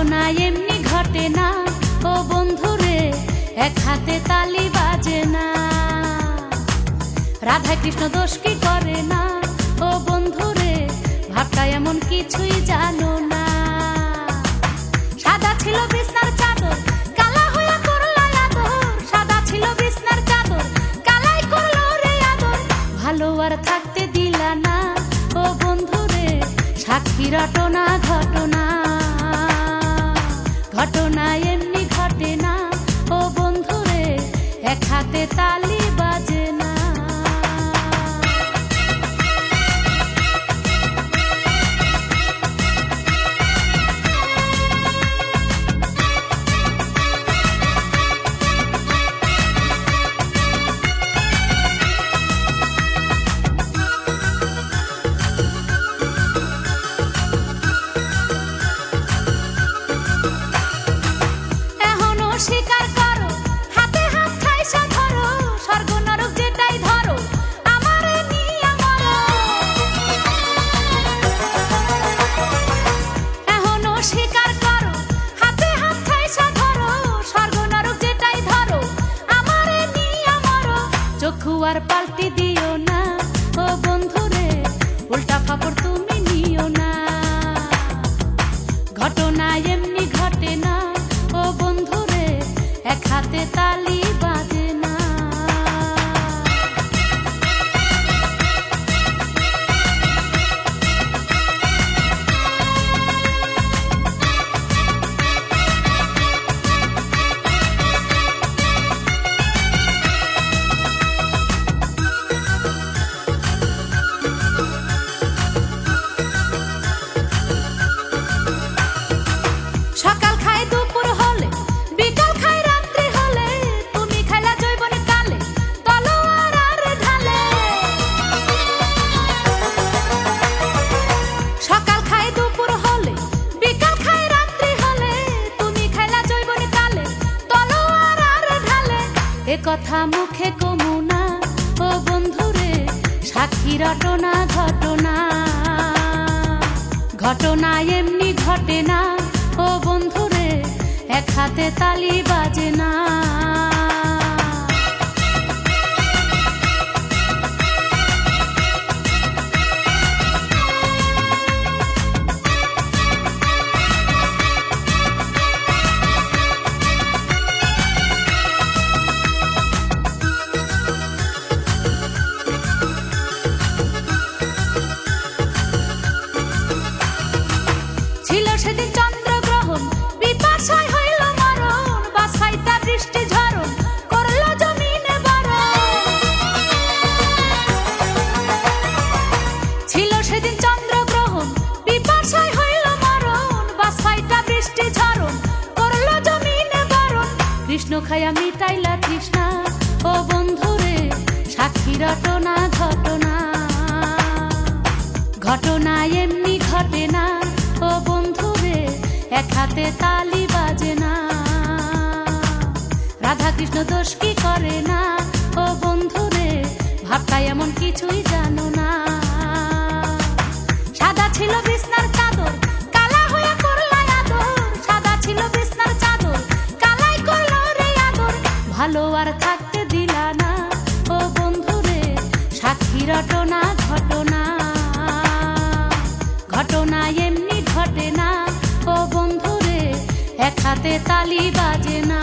ঘটনা এমনি ঘটে না ও বন্ধুরে, এক হাতে তালি বাজে না। রাধা কৃষ্ণ দোষ কি করে না ও বন্ধুরে, ভাবটা এমন কিছুই জানো না। সাদা ছিল বিছনার চাদর, কালা হইয়া করলা আদর। সাদা ছিল বিছনার চাদর, কালাই করলো রে আদর। ভালো আর থাকতে দিলা না ও বন্ধুরে, সাক্ষী রটনা ঘটনা। ঘটনা এমনি ঘটে না ও বন্ধুরে, এক হাতে তালি বাজে না। স্বীকার করো, হাতে হাত ঠাইসা ধরো, স্বর্গ নরক যেটাই ধরো, আমারে নিয়া মরো। এখনো স্বীকার করো, হাতে হাত ঠাইসা ধরো, স্বর্গ নরক যেটাই ধরো, আমারে নিয়া মরো। চক্ষু আর পাল্টি দিও না ও বন্ধুরে, উল্টা খবর তুমি নিও না। ঘটনা এমনি ঘটে না ও বন্ধুরে, এক হাতে তালি বাজে না। সকাল খায় দুপুর হলে, বিকাল খায় রাত্রি হলে, তুমি খাইলা জৈবন কালে, তলোয়ার আর ঢালে। সকাল খায় দুপুর হলে, বিকাল খায় রাত্রি হলে, তুমি খাইলা জৈবন কালে, তলোয়ার আর ঢালে। এ কথা মুখে কমু না ও বন্ধুরে, সাক্ষী রটনা ঘটনা। ঘটনা এমনি ঘটে না ও বন্ধুরে, এক হাতে তালি বাজে না। ছিল সেদিন চন্দ্রগ্রহণ, বিপাশায় হইল মরণ, বাছাইতা বৃষ্টি ঝরণ, করল জমিনে বরণ। ছিল সেদিন চন্দ্রগ্রহণ, বিপাশায় হইল মরণ, বাছাইতা বৃষ্টি ঝরণ, করল জমিনে বরণ। কৃষ্ণ খায়া মিটাইলা তৃষ্ণা ও বন্ধুরে, সাক্ষী রটনা ঘটনা। ঘটনা এমনি ঘটে না ও বন্ধুরে, এক হাতে তালি বাজে না। রাধা কৃষ্ণ দোষ কি করে না ও বন্ধুরে, ভাবটা এমন কিছুই জানো না। সাদা ছিল বিছনার চাদর, কালা হইয়া করলা আদর। সাদা ছিল বিছনার চাদর, কালাই করলো রে আদর। ভালো আর থাকতে দিলা না ও বন্ধুরে, সাক্ষী রটনা ঘটনা। ঘটনা এমনি ঘটে না ও বন্ধুরে, এক হাতে তালি বাজে না।